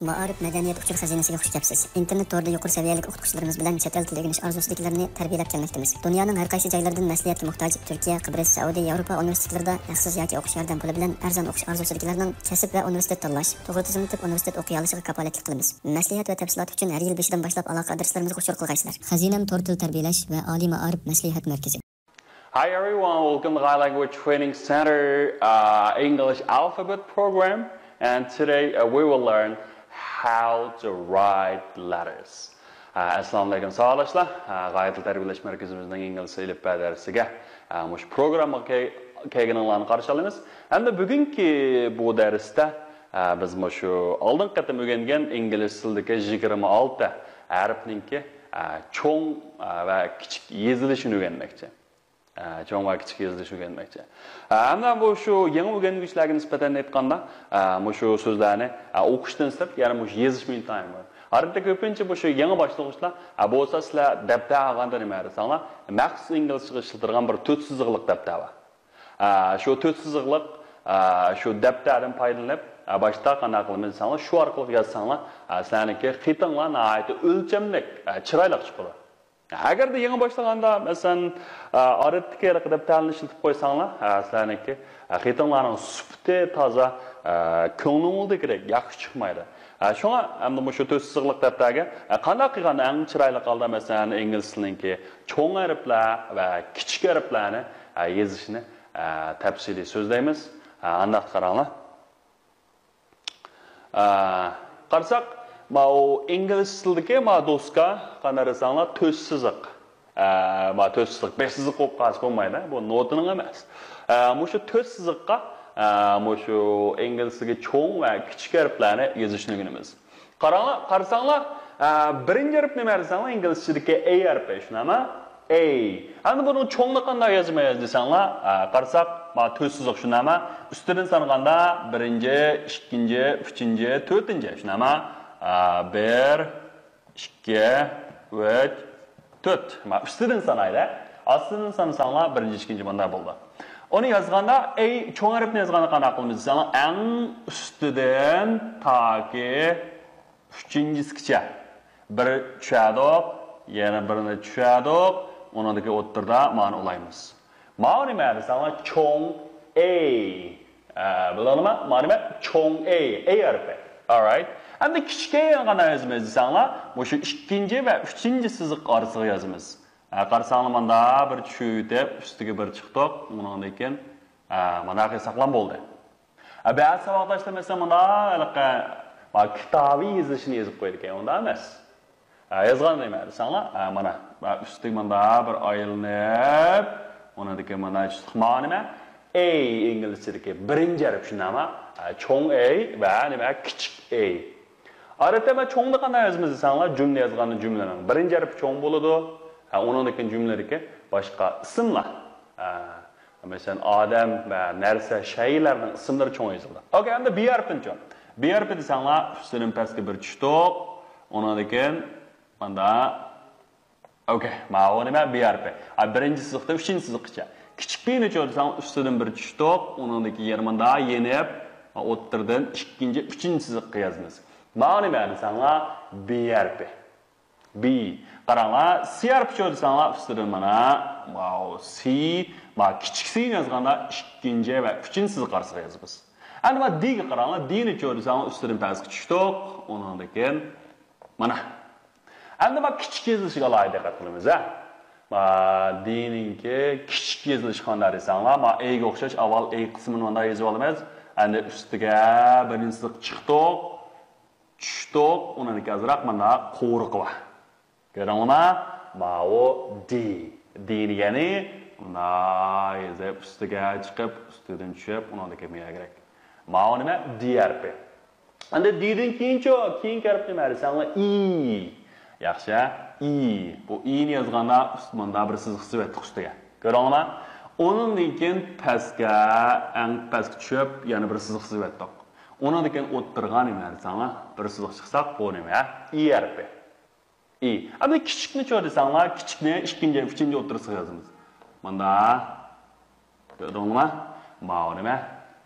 Ma'arif madaniyat uçur xazinasiga xush kelibsiz. Internet torida yuqori saviyalik o'qituvchilarimiz bilan chet el tili o'rganish orzusidagilarni tarbiyalab kelmoqdamiz. Dunyoning har qaysi joylaridan maslahatga muhtoj Turkiya, Qibris, Saudiya, Yevropa universitetlarida haqsiz yoki o'qish yordam puli bilan arzon o'qish orzusidagilarning kasb va universitet tanlash, to'g'ri tizimli universitet o'qiy olishiga kafolatlik qilamiz. Maslahat va tafsilot uchun har yil 5dan boshlab aloqa adreslarimizga uchur qilgaysizlar. Xazinam tor til tarbiyalash va oliy ma'arif maslahat markazi. Hi everyone, welcome to the High Language Training Center English Alphabet Program, and today we will learn how to write letters. Assalamu alaikum sağolashlar. G'oyat tarbiyalash markazimizning ingliz alifbo darsiga mush programmaga kelganlarni qarshi olamiz. Hamda bugungi bu darsda biz shu oldin qatam o'rgangan ingliz tilidagi 26 harfninki cho'ng va kichik yezilishini o'rganmoqchi. Cho'ng va kichik yezilish o'rganmoqchi. Hamda bu shu yangi o'rganuvchilarga nisbatan aytganda, shu so'zlarni o'qishdan sirт, ya'ni shu yezish imtihoni. Arada ko'pincha bu shu yangi boshlang'ichlar, bo'lsa sizlar daftar olganda nima desanglar, maxsus inglizcha ishlatilgan bir 4 siziqlik daftar bor. Shu 4 siziqlik shu daftardan foydalanib, boshda qanday qilamiz desanglar, shu orqali yozsanglar, sizlarniki xitinglar nihoyatda o'lchamlik, chiroyli chiqadi. Agarda yangi boshlaganda, masalan, odatdagi daftarni ishlatib qo'ysanglar, sizlarniki xitinglarning sifati toza, ko'ngilli kerak, yaxshi chiqmaydi. Shunga hamda shu 4 siziqlik daftarga qanday qilganda eng chiroyli qildi, masalan, ingliz tiliniki cho'ng harflar va kichik harflarni yozishni tafsiliy so'zlaymiz. Aniq qaranglar. Qarsak, bu ingliz tilidagi do'stga qanday desanglar 4 siziq. 4 siziq, 5 siziq bo'lib qolsa bo'lmaydi. Bu notaning emas. Shu 4 siziqqa shu inglizga cho'ng va kichik harflarni yozishni o'rganamiz. Qarasanglar, birinchi harf nima desanglar, inglizchadagi A harfi, shunami? A. Endi buni cho'ngni qanday yozmaymiz desanglar, qarasak, 4 siziq shunami? Ustidan sanaganda 1-chi, 2-chi, 3-chi, 4-chi, shunami? 1, 2, 3, 4. Ustidan sanaydi. Ostidan sanasanglar 1-chi, 2-chi bunday bo'ldi. Onu yazganda, cho'ng harfni yazganda qanday qilamiz desanglar, eng ustidan toki 3-chisigacha bir tushadiq, yana birini tushadiq, unidagi o'ttirda ma'ni ulaymiz. Ma'ni nima desanglar, cho'ng A. Biladimi? Ma'ni nima? Cho'ng A harfi. All right. Endi kichik A qanday yozamiz desanglar, shu 2-chi va 3-chi siziq orasiga yozamiz. Qarasanglar, mana bir tushib, ustiga bir chiqdik, undan keyin mana saqlan bo'ldi. Ba'zi savodashlar mesela mana kitobiy yozishni yozib qo'ydi ekan, unda emas. Yozgan nima desanglar, mana ustiga mana bir aylanib, undan keyin mana nima? A inglizchadagi birinchi harf shunami? Cho'ng A va nima? Kichik A. Odatda cho'ngni qanday yozamiz desanglar, jumla yozganda jumlaning birinchi harfi cho'ng bo'ladi. Ondan keyin jumladagi boshqa ismlar. Masalan, odam va narsa, shaylarning ismlari cho'ng yoziladi. Okay, endi B harfini-chi. B harfi desanglar, ustidan pastga bir tushdik. Ondan keyin mana mana nima B harfi. Birinchi siziqdan 3-chi siziqgacha. Kichik B-ni desanglar, ustidan bir tushdik. Ondan keyin mana yenib, o'ttirdan 2-chi, 3-chi siziqqa yozamiz. Mana nima desanglar, B harfi. B. Qaranglar, C harfi desanglar, ustidan mana C, kichik C yozganda 2-chi va 3-chi siziq orasiga yozamiz. Endi mana D ga qaranglar, D-ni desanglar, ustidan pastga tushdik, undan keyin mana. Endi mana kichik yozilishiga alohida diqqat qilamiz, D-ninki kichik yozilishi qanday desanglar, mana A ga o'xshash avval A qismini bunday yozib olamiz. Endi ustiga birinchi siziq chiqdik, tushdik, undan keyin azroq mana qo'riq bor. Görünglar, o D. D'ni yani, yozib ustiga chiqib, ustidan tushib, undan kelmaya kerak. Mana nima? D harfi. Endi D'dan keyingi harf nima desanglar, I. Yaxshi, I. Bu I ni yozganda ustida bir siziq sifatli ustiga. Görünglar? Undan keyin pastga, eng pastga tushib, yana bir siziq sifatli. Undan keyin o'ttirgan nima desanglar, bir siziq chiqsaq, bu nima? I harfi. I. Endi kichikni desanglar, kichikni 2-chi, 3-chi o'ttirisiga yozamiz. Mana ko'rdingizmi? Mana nima?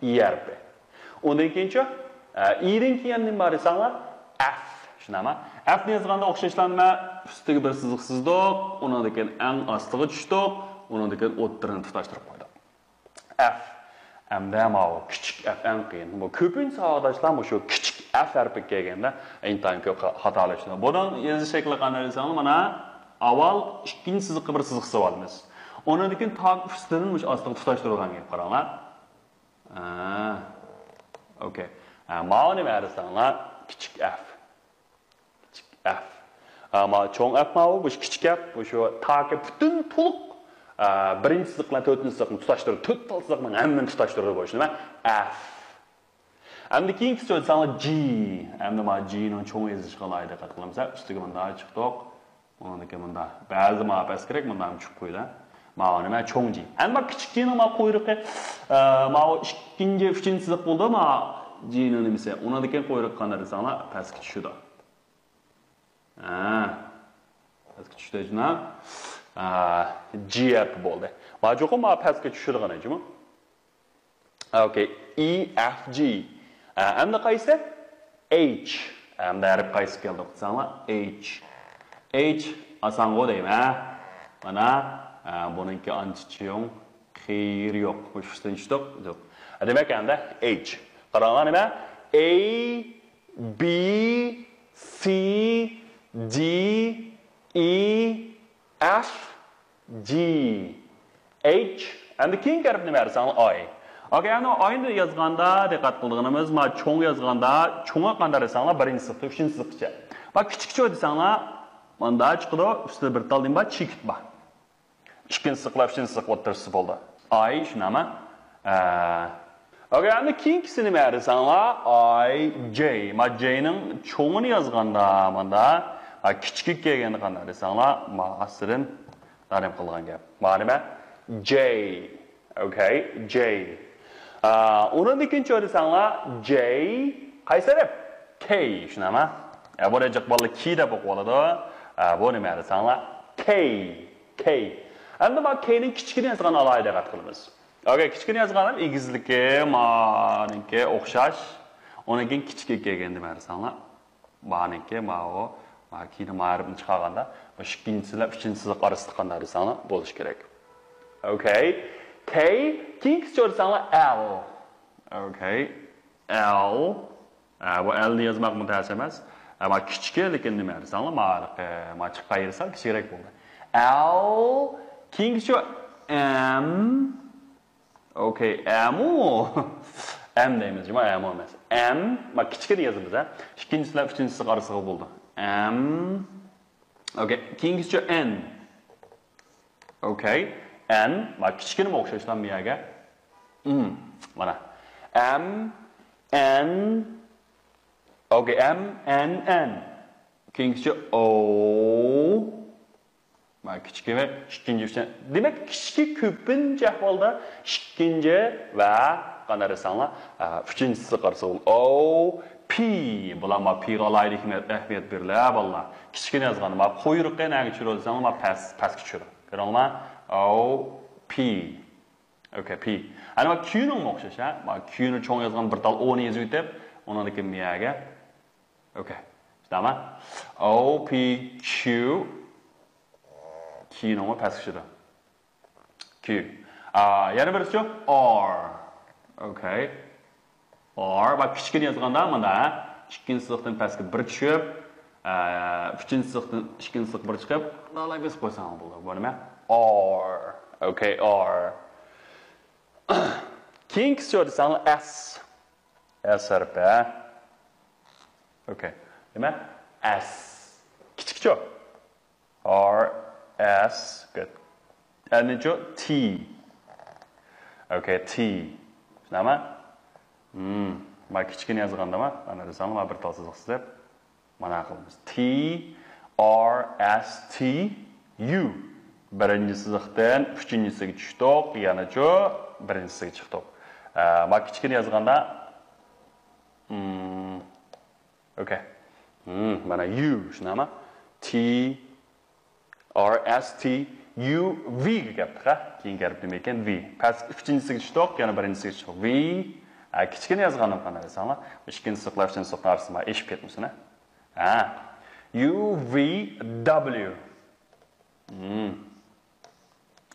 I harfi. Undan keyinchi, I dan keyin nima desanglar, F. Shunama. F ni yazganda o'xshashlar nima? Ustiga bir siziqsizlik, undan keyin eng ostiga tushdik, undan keyin o'ttirini tutashtirib qo'ydik. F. Hamda ma'o kichik F eng qiyin. Bu ko'pincha savodashlar shu kichik F harfi kelganda intayin ko'p xatolar. Bundan yozish shakli qanday desam, mana avval ikkinchi siziqqa bir siziq olamiz. Ondan keyin tag ustidan mush ostiga tutashtirgan gap qaranglar. Okay. Ma'o nima desanglar? Kichik F. Kichik F. Ama cho'ng F ma'o bu kichik F, bu shu tagga butun to'liq birinchi siziqlar to'rtinchi siziqni tutashtirib, to'rt siziqning hammani tutashtirib qo'yish nima? F. Hamda keyingi so'zlar G. Hamda ma G ning cho'ng yozish qolayda diqqat qilamiz. Ustiga bunday chiqdik. Undan keyin bunda ba'zi ma'bas kerak, bundan chiqib qo'ydi. Ma'o nima? Cho'ng G. Hamda kichik G ning ma quyruqi ma'o ikkinchi, uchinchi siziq bo'ldi, ma G ning nimasi? Undan keyin quyruq qanday desanglar, pastga tushdi. Pastga tushdi jina. G harfi bo'ldi. Ma jo'qim ma pastga tushirgan ejimi? Okay, E F G. Hamda qaysi? H. Hamda harf qaysi keldi desanglar? H. H asango deymi? Mana buningki ancha-cho'ng xeyri yo'q. O'shdan chiqdik. Yo'q. Demak hamda H. Qaranglar nima? A B C D E F G H and the king harf nima desang I. Okay, ana oyni yozganda diqqat qilganimiz, ma cho'ng yozganda cho'ngga qanday desanglar birinchi sifatda, uchinchi sifatgacha. Va kichikcha desanglar manda chiqdi, ustida bir tal nima chekit bor. Ikkinchi sifatlar, uchinchi sifatlar o'rtasida bo'ldi. I shunami? Okay, ana keyingisi nima desanglar I J. Ma J ning cho'ngini yozganda manda kichik kelganda qanday desanglar, ma asrin darim qilgan gap. Ma nima? J. Okay, J. Undan ikkinchi desanglar J qaysi harf? K shunami? Bu rejaq bola K deb o'qiladi. Bu nima desanglar? K. K. Endi bu K ning kichigini yozgan alohida diqqat qilamiz. Okay, kichigini yozganim egizligi, meniki o'xshash. Undan keyin kichik kelgan nima desanglar? Meniki ma'o keyin ma'rifni chiqarganda ikkinchilar, uchinchisi orasida qanday desanglar bo'lish kerak. Okay. K, keyingi so'rasanglar L. Okay. L. Bu L ni yozmoq muntazam emas. Ama kichik lekin nima desanglar, ma chiqib qayirsa kichikroq bo'ldi. L, keyingi shu M. Okay, M. M deymiz, M emas. M, ma kichikni yozamiz, ha. Ikkinchisilar, uchinchisi orasida bo'ldi. M. Okay, keyingi shu N. Okay. N, ma kichikni o'xshashdan bu yerga. Mana. M, N. Okay, M, N, N. Keyingi O. Ma kichik va ikkinchi uchun. Demak, kichik ko'pincha ahvolda ikkinchi va qanday desanglar, uchinchisi qarsa O, P. Bular ma P ga alohida ahamiyat beriladi, bolalar. Kichikni yozganda ma quyruqqa nega tushirib desanglar, ma pastga tushiradi. Ko'ringlar? O, P. Okay, P. Ana Q ning o'xshash, ha? Ma Q ni cho'ng yozgan bir tal O ni yozib o'tib, undan keyin bu yerga. Okay. Tamam. O, P, Q. Q ning pastga tushiradi. Q. Yana birisi R. Okay. R. Va kichikni yozganda mana ikkinchi sifatdan pastga bir tushib, uchinchi sifatdan ikkinchi sifatga bir chiqib, dalay bes qo'ysam bo'ladi. Bu nima? R. Okay, R. Keyingi so'rasanglar S. S harfi. Okay. Nima? S. Kichikcha. R, S. Good. And then T. Okay, T. Nima? Ma kichikni yozgandami? Ana desanglar, bir tal siziqsiz deb mana qilamiz. T, R, S, T, U. Birinchi siziqdan uchinchisiga tushdik, yana birinchisiga chiqdik. Ma kichikni yozganda okay. Mana U shunami? T R S T U V ga kelibdi, ha? Keyin kelib nima ekan? V. Past uchinchisiga tushdik, yana birinchisiga chiqdik. V. Kichikni yozgandim qanday desanglar, ikkinchi siziqlar, uchinchi siziqlar orasida eshib ketmasini. UVW.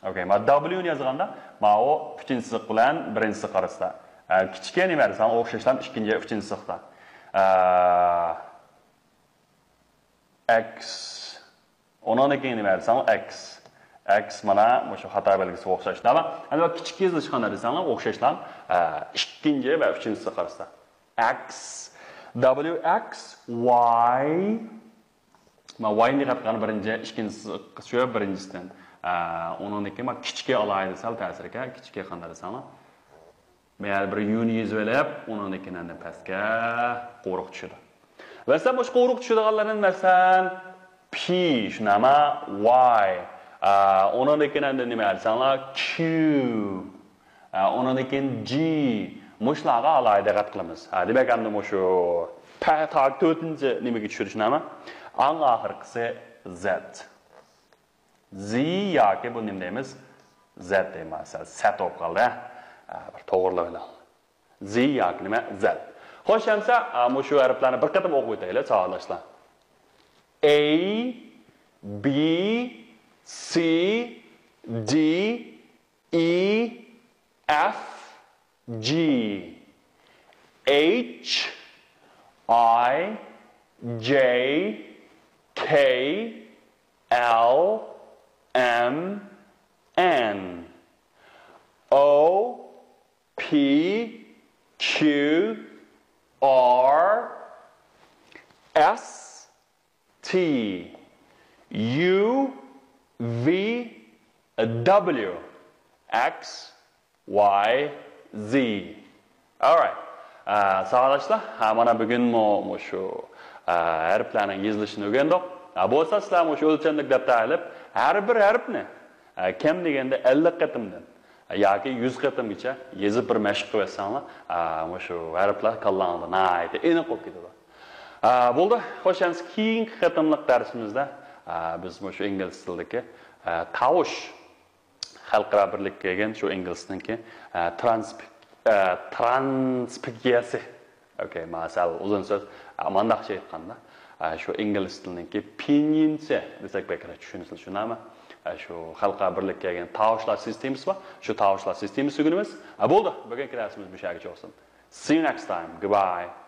Okay, ma W'ni yozganda, ma o uchinchi siq bilan birinchi siq orasida. Kichikka nima desam, o'xshashlar ikkinchi, uchinchi siqda. X. Onun keyin nima desam, X. X mana o'sha xato belgisi o'xshashlar. Endi kichik yozish qanday desam, o'xshashlar ikkinchi va uchinchi siq orasida. X, W, X, Y. Ma Y'ni qatqan birinchi, ikkinchisi shu birinchisidan. Onun keyin ma kichikka alaydi sal ta'sirga, kichikka qanday desam. Meğer bir U'ni yozib, onun keyin pastga qo'riq tushadi. Va sen boshqa qo'riq tushadiganlarning masalan P, shunama Y. Onun keyin nima desanglar Q. Onun keyin G. Mushlarga alayda qat qilamiz. Demak, endi shu tag 4-chi nimaga tushirishmi? Eng oxirgisi Z. Z yoki bu nima deymiz? Z deymiz. Set bo'lib qoldi. Bir to'g'rilab oling. Z yoki nima? Z. Xo'sh, hamsa, shu harflarni bir qatam o'qib o'taylik, sog'lashlar. A, B, C, D, E, F, G, H, I, J, K, L, M, N, O, P, Q, R, S, T, U, V, W, X, Y, Z. All right. Sağlaşlar. Mana bugün şu harflarning yozilishini o'rgandik. Bo'lsa sizlar shu o'lchamlik daftar olib, har bir harfni kam deganda 50 qatimdan yoki 100 qatimgacha yozib bir mashq qilsanglar, shu harflar kallangizda nayt aniq bo'lib ketadi. Bo'ldi. Xo'sh, endi keyingi qatimliq darsimizda biz shu ingliz tilidagi tovush xalqaro birlikka kelgan shu ingliz tilidagi transpikiyasi. Okay, masal uzun so'z mandaqcha aytganda, shu ingliz tilidagi pinyin-chi desak bekara tushunasiz, shunami? Shu xalqaro birlikka kelgan tovushlar sistemasi bor. Shu tovushlar sistemasi o'rganamiz. Bo'ldi. Bugungi darsimiz bu yergacha bo'lsin. See you next time. Goodbye.